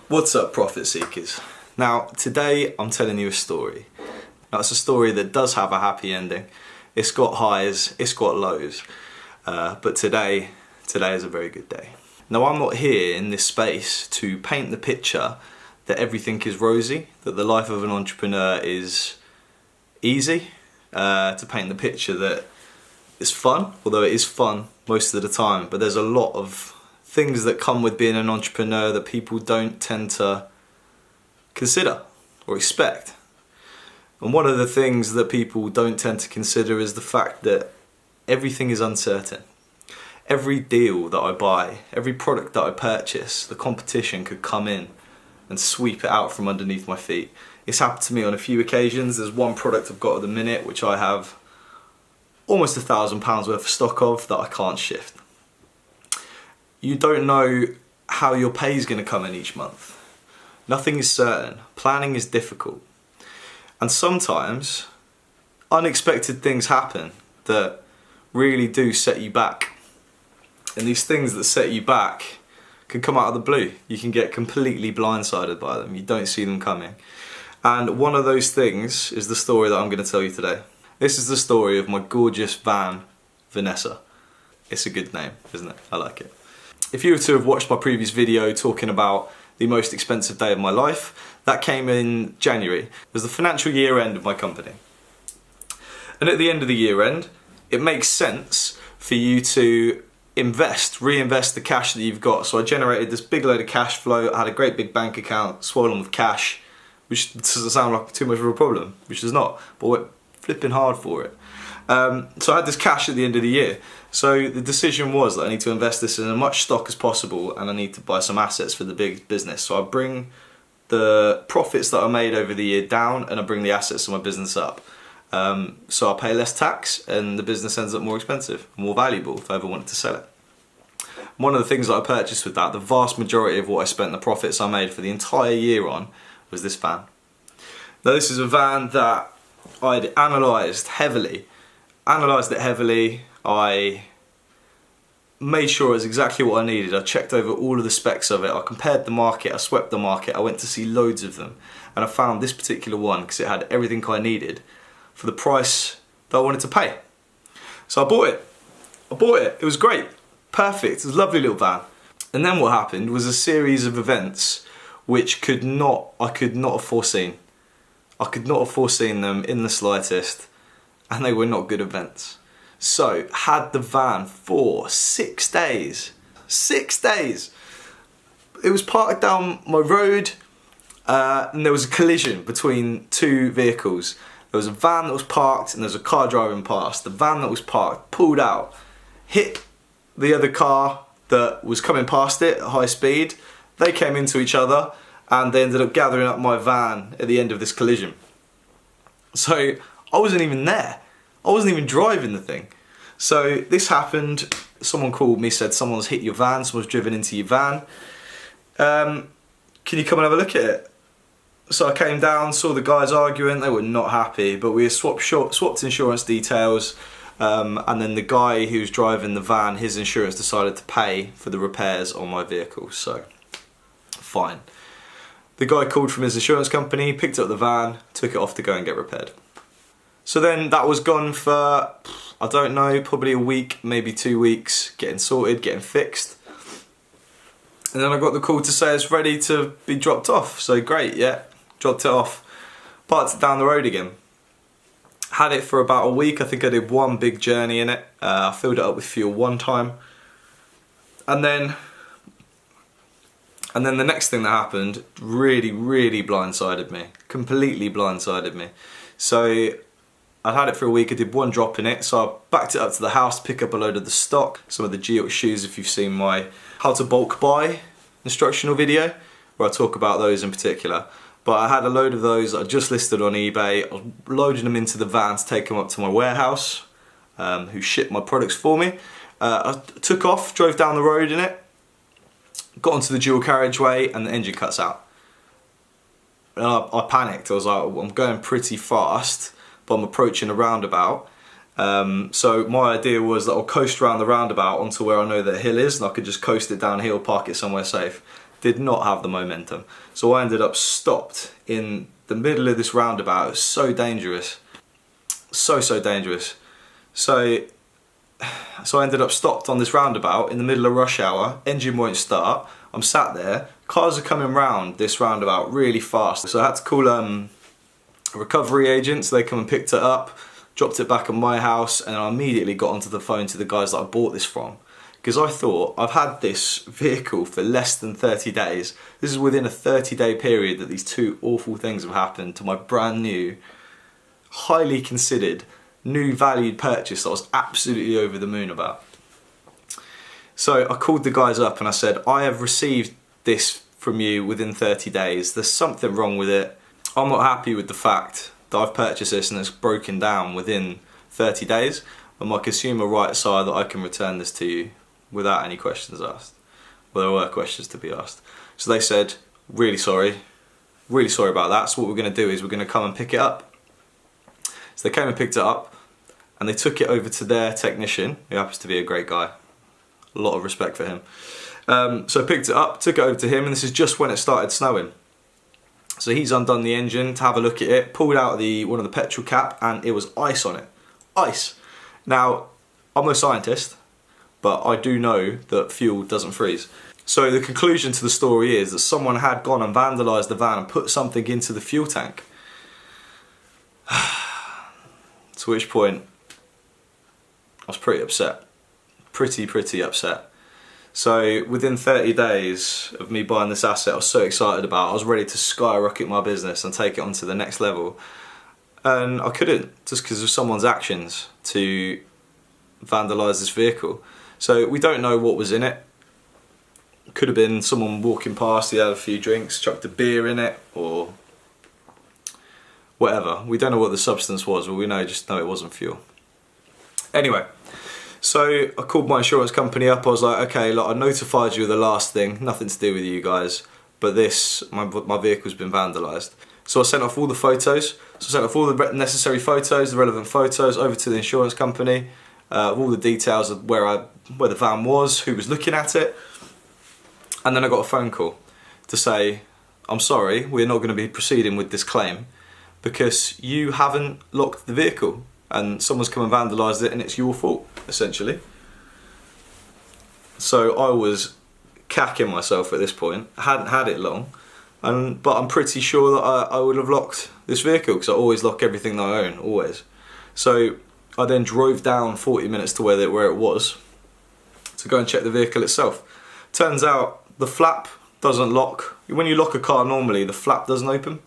What's up, profit seekers? Now, today I'm telling you a story. Now, it's a story that does have a happy ending. It's got highs, it's got lows, but today is a very good day. Now, I'm not here in this space to paint the picture that everything is rosy, that the life of an entrepreneur is easy, to paint the picture that it's fun, although it is fun most of the time, but there's a lot of things that come with being an entrepreneur that people don't tend to consider or expect. And one of the things that people don't tend to consider is the fact that everything is uncertain. Every deal that I buy, every product that I purchase, the competition could come in and sweep it out from underneath my feet. It's happened to me on a few occasions. There's one product I've got at the minute which I have almost £1,000 worth of stock of that I can't shift. You don't know how your pay is going to come in each month. Nothing is certain. Planning is difficult. And sometimes unexpected things happen that really do set you back. And these things that set you back can come out of the blue. You can get completely blindsided by them. You don't see them coming. And one of those things is the story that I'm going to tell you today. This is the story of my gorgeous van, Vanessa. It's a good name, isn't it? I like it. If you were to have watched my previous video talking about the most expensive day of my life, that came in January. It was the financial year end of my company. And at the end of the year end, it makes sense for you to reinvest the cash that you've got. So I generated this big load of cash flow. I had a great big bank account swollen with cash, which doesn't sound like too much of a problem, which is not, but we're flipping hard for it. So I had this cash at the end of the year. So the decision was that I need to invest this in as much stock as possible and I need to buy some assets for the big business. So I bring the profits that I made over the year down and I bring the assets of my business up. So I pay less tax and the business ends up more expensive, more valuable if I ever wanted to sell it. One of the things that I purchased with that, the vast majority of what I spent the profits I made for the entire year on, was this van. Now this is a van that I'd analysed it heavily. I made sure it was exactly what I needed. I checked over all of the specs of it. I compared the market, I swept the market, I went to see loads of them. And I found this particular one because it had everything I needed for the price that I wanted to pay. So I bought it. It was great. Perfect. It was a lovely little van. And then what happened was a series of events which I could not have foreseen. I could not have foreseen them in the slightest, and they were not good events. So, had the van for 6 days. 6 days! It was parked down my road, and there was a collision between two vehicles. There was a van that was parked, and there was a car driving past. The van that was parked pulled out, hit the other car that was coming past it at high speed. They came into each other, and they ended up gathering up my van at the end of this collision. So, I wasn't even there. I wasn't even driving the thing. So this happened, someone called me, said someone's hit your van, someone's driven into your van. Can you come and have a look at it? So I came down, saw the guys arguing, they were not happy, but we swapped insurance details, and then the guy who was driving the van, his insurance decided to pay for the repairs on my vehicle, so fine. The guy called from his insurance company, picked up the van, took it off to go and get repaired. So then that was gone for, I don't know, probably a week, maybe 2 weeks, getting sorted, getting fixed. And then I got the call to say it's ready to be dropped off. So great, yeah, dropped it off. Parked it down the road again. Had it for about a week. I think I did one big journey in it. I filled it up with fuel one time. And then the next thing that happened really blindsided me. Completely blindsided me. So I'd had it for a week, I did one drop in it, so I backed it up to the house to pick up a load of the stock, some of the Geox shoes if you've seen my how to bulk buy instructional video, where I talk about those in particular. But I had a load of those that I just listed on eBay. I was loading them into the van to take them up to my warehouse, who shipped my products for me. I took off, drove down the road in it, got onto the dual carriageway and the engine cuts out. And I panicked, I was like, I'm going pretty fast, but I'm approaching a roundabout. So my idea was that I'll coast around the roundabout onto where I know that hill is, and I could just coast it downhill, park it somewhere safe. did not have the momentum. So I ended up stopped in the middle of this roundabout. It was so dangerous. So dangerous. So I ended up stopped on this roundabout in the middle of rush hour. Engine won't start. I'm sat there. Cars are coming round this roundabout really fast. So I had to call a recovery agent, so they come and picked it up, dropped it back at my house, and I immediately got onto the phone to the guys that I bought this from. Because I thought, I've had this vehicle for less than 30 days. This is within a 30-day period that these two awful things have happened to my brand new, highly considered, new valued purchase that I was absolutely over the moon about. So I called the guys up and I said, I have received this from you within 30 days. There's something wrong with it. I'm not happy with the fact that I've purchased this and it's broken down within 30 days. And my consumer rights are that I can return this to you without any questions asked. Well, there were questions to be asked. So they said, really sorry about that. So what we're going to do is we're going to come and pick it up. So they came and picked it up and they took it over to their technician, who happens to be a great guy. A lot of respect for him. So I picked it up, took it over to him, and this is just when it started snowing. So he's undone the engine to have a look at it, pulled out one of the petrol cap, and it was ice on it. Ice. Now, I'm no scientist, but I do know that fuel doesn't freeze. So the conclusion to the story is that someone had gone and vandalised the van and put something into the fuel tank. To which point, I was pretty upset. Pretty upset. So within 30 days of me buying this asset I was so excited about, I was ready to skyrocket my business and take it on to the next level. And I couldn't, just because of someone's actions to vandalise this vehicle. So we don't know what was in it. Could have been someone walking past, he had a few drinks, chucked a beer in it, or whatever. We don't know what the substance was, but we just know it wasn't fuel. Anyway, so I called my insurance company up. I was like, okay, look, I notified you of the last thing, nothing to do with you guys, but my vehicle's been vandalised. So I sent off all the photos. So I sent off all the necessary photos, the relevant photos, over to the insurance company, all the details of where the van was, who was looking at it. And then I got a phone call to say, I'm sorry, we're not going to be proceeding with this claim because you haven't locked the vehicle and someone's come and vandalised it and it's your fault, essentially. So I was cacking myself at this point. I hadn't had it long, but I'm pretty sure that I would have locked this vehicle because I always lock everything that I own, always. So I then drove down 40 minutes to where it was to go and check the vehicle itself. Turns out the flap doesn't lock. When you lock a car normally, the flap doesn't open.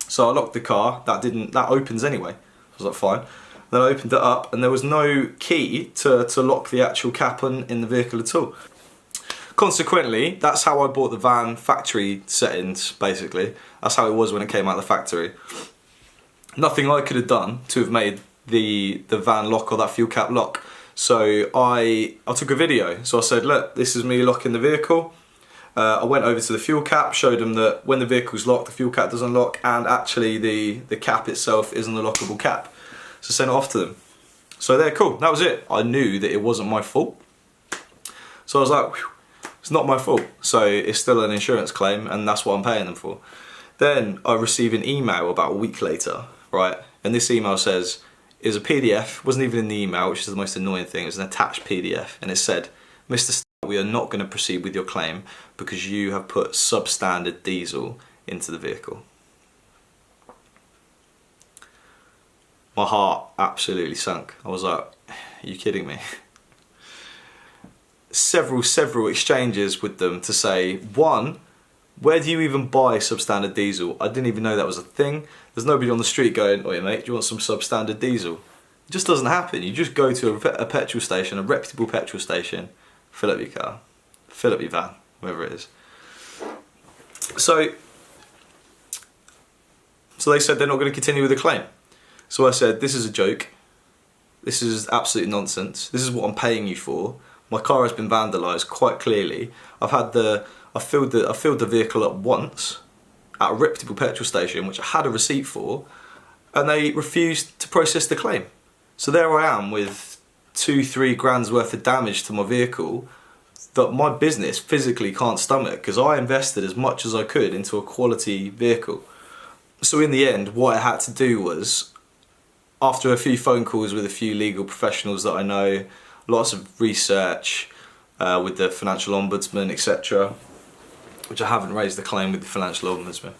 So I locked the car, that opens anyway. I was like, fine. Then I opened it up and there was no key to lock the actual cap in the vehicle at all. Consequently, that's how I bought the van factory settings, basically. That's how it was when it came out of the factory. Nothing I could have done to have made the van lock or that fuel cap lock. So I took a video. So I said, look, this is me locking the vehicle. I went over to the fuel cap, showed them that when the vehicle's locked, the fuel cap doesn't lock, and actually the cap itself isn't a lockable cap. So sent it off to them. So they're cool, that was it. I knew that it wasn't my fault. So I was like, whew, it's not my fault. So it's still an insurance claim and that's what I'm paying them for. Then I received an email about a week later, right? And this email says, it was a PDF, wasn't even in the email, which is the most annoying thing. It was an attached PDF and it said, Mr. We are not going to proceed with your claim because you have put substandard diesel into the vehicle. My heart absolutely sunk. I was like, are you kidding me? Several exchanges with them to say, one, where do you even buy substandard diesel? I didn't even know that was a thing. There's nobody on the street going, oi mate, do you want some substandard diesel? It just doesn't happen. You just go to a petrol station, a reputable petrol station, fill up your car, fill up your van, whatever it is. So they said they're not going to continue with the claim. So I said, this is a joke. This is absolute nonsense. This is what I'm paying you for. My car has been vandalised quite clearly. I filled the vehicle up once at a reputable petrol station, which I had a receipt for, and they refused to process the claim. So there I am with 2-3 grand's worth of damage to my vehicle that my business physically can't stomach, because I invested as much as I could into a quality vehicle. So in the end, what I had to do was, after a few phone calls with a few legal professionals that I know, lots of research with the financial ombudsman, etc., which I haven't raised the claim with the financial ombudsman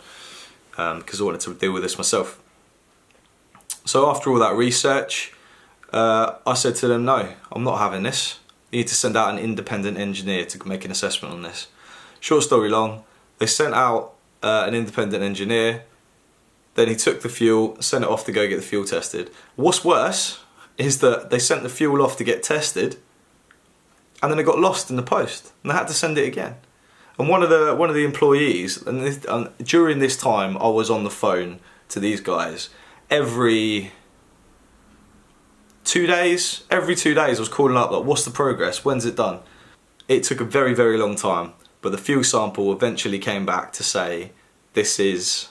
because I wanted to deal with this myself. So after all that research, I said to them, no, I'm not having this. You need to send out an independent engineer to make an assessment on this. Short story long, they sent out an independent engineer. Then he took the fuel, sent it off to go get the fuel tested. What's worse is that they sent the fuel off to get tested, and then it got lost in the post, and they had to send it again. And one of the employees, and during this time, I was on the phone to these guys every 2 days. Every 2 days, I was calling up like, "What's the progress? When's it done?" It took a very, very long time, but the fuel sample eventually came back to say this is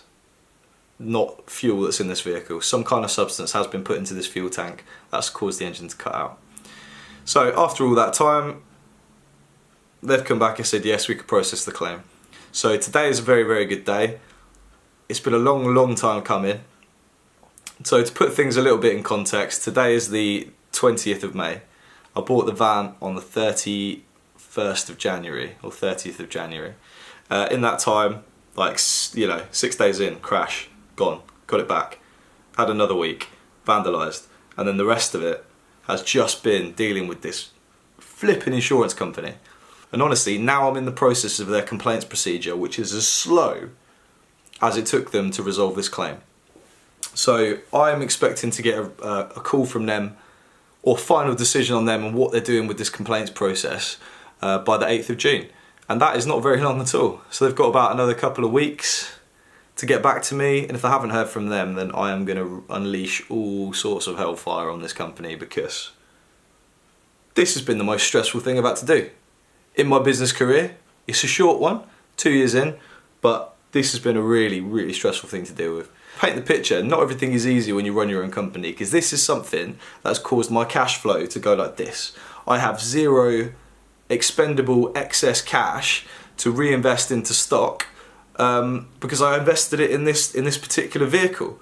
not fuel that's in this vehicle. Some kind of substance has been put into this fuel tank that's caused the engine to cut out. So after all that time, they've come back and said yes, we could process the claim. So today is a very, very good day. It's been a long, long time coming. So to put things a little bit in context, today is the 20th of May. I bought the van on the 31st of January or 30th of January. In that time, like, you know, 6 days in, crash, gone, got it back. Had another week, vandalised. And then the rest of it has just been dealing with this flipping insurance company. And honestly, now I'm in the process of their complaints procedure, which is as slow as it took them to resolve this claim. So I'm expecting to get a call from them, or final decision on them and what they're doing with this complaints process by the 8th of June. And that is not very long at all. So they've got about another couple of weeks to get back to me. And if I haven't heard from them, then I am going to unleash all sorts of hellfire on this company, because this has been the most stressful thing I've had to do in my business career. It's a short one, 2 years in, but this has been a really, really stressful thing to deal with. Paint the picture, not everything is easy when you run your own company, because this is something that's caused my cash flow to go like this. I have zero expendable excess cash to reinvest into stock because I invested it in this particular vehicle.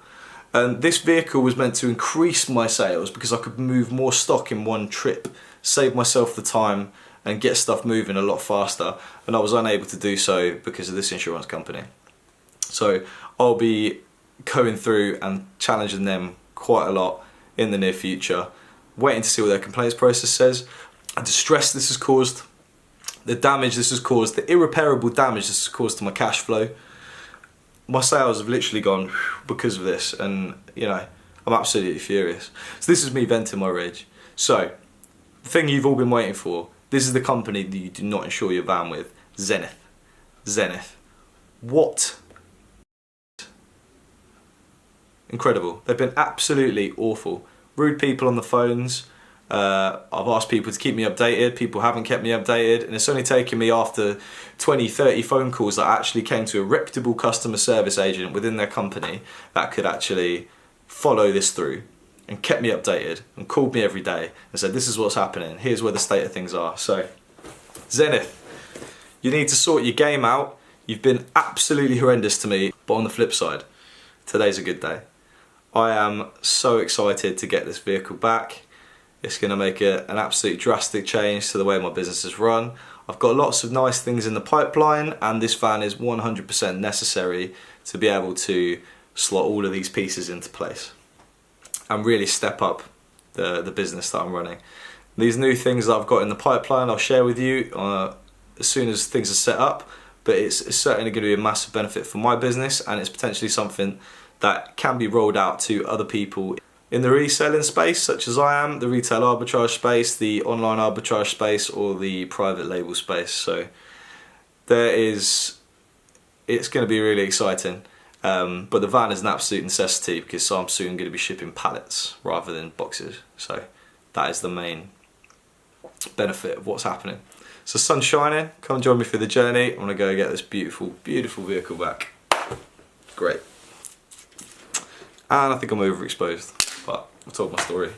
And this vehicle was meant to increase my sales because I could move more stock in one trip, save myself the time and get stuff moving a lot faster, and I was unable to do so because of this insurance company. So I'll be going through and challenging them quite a lot in the near future, waiting to see what their complaints process says. The stress this has caused, the damage this has caused, the irreparable damage this has caused to my cash flow. My sales have literally gone because of this, and you know, I'm absolutely furious. So this is me venting my rage. So, the thing you've all been waiting for, this is the company that you do not insure your van with, Zenith. Zenith. What? Incredible. They've been absolutely awful. Rude people on the phones. I've asked people to keep me updated. People haven't kept me updated, and it's only taken me after 20, 30 phone calls that I actually came to a reputable customer service agent within their company that could actually follow this through and kept me updated and called me every day and said, this is what's happening, here's where the state of things are. So, Zenith, you need to sort your game out. You've been absolutely horrendous to me, but on the flip side, today's a good day. I am so excited to get this vehicle back. It's going to make an absolute drastic change to the way my business is run. I've got lots of nice things in the pipeline, and this van is 100% necessary to be able to slot all of these pieces into place and really step up the business that I'm running. These new things that I've got in the pipeline I'll share with you as soon as things are set up, but it's certainly going to be a massive benefit for my business, and it's potentially something that can be rolled out to other people in the reselling space, such as I am, the retail arbitrage space, the online arbitrage space, or the private label space. So it's going to be really exciting. But the van is an absolute necessity because I'm soon going to be shipping pallets rather than boxes. So that is the main benefit of what's happening. So sun's shining, come join me for the journey. I'm going to go get this beautiful, beautiful vehicle back. Great. And I think I'm overexposed, but I'll talk my story.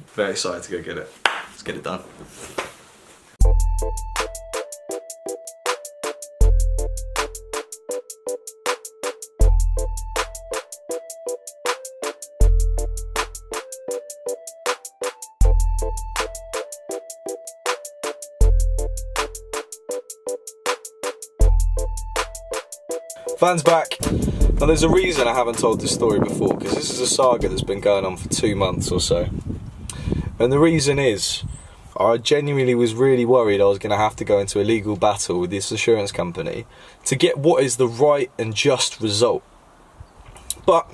Very excited to go get it. Let's get it done. Van's back. Now there's a reason I haven't told this story before, because this is a saga that's been going on for 2 months or so. And the reason is, I genuinely was really worried I was going to have to go into a legal battle with this assurance company to get what is the right and just result. But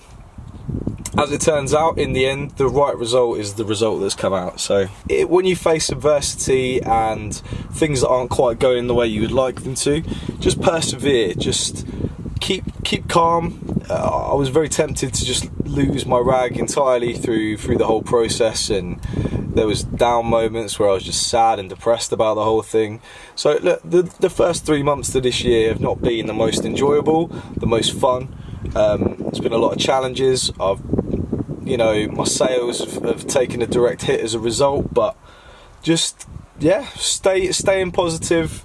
as it turns out, in the end, the right result is the result that's come out. So when you face adversity and things that aren't quite going the way you would like them to, just persevere, just keep calm. I was very tempted to just lose my rag entirely through the whole process, and there was down moments where I was just sad and depressed about the whole thing. So look, the first 3 months of this year have not been the most enjoyable, the most fun. There's been a lot of challenges. My sales have taken a direct hit as a result, but just staying positive,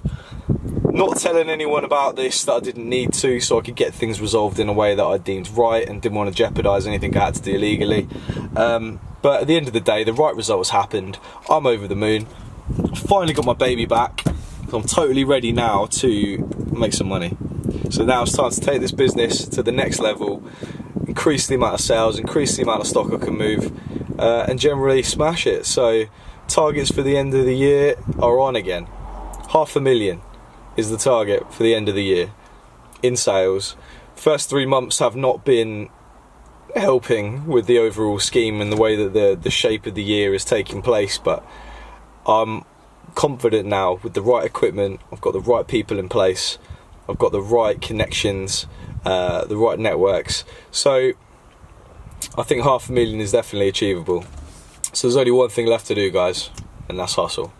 not telling anyone about this that I didn't need to, so I could get things resolved in a way that I deemed right and didn't want to jeopardise anything I had to do legally. But at the end of the day, the right result has happened. I'm over the moon. Finally got my baby back. So I'm totally ready now to make some money. So now it's time to take this business to the next level, increase the amount of sales, increase the amount of stock I can move, and generally smash it. So targets for the end of the year are on again. 500,000 is the target for the end of the year in sales. First 3 months have not been helping with the overall scheme and the way that the shape of the year is taking place, but I'm confident now with the right equipment. I've got the right people in place, I've got the right connections, the right networks, so I think 500,000 is definitely achievable. So there's only one thing left to do, guys, and that's hustle.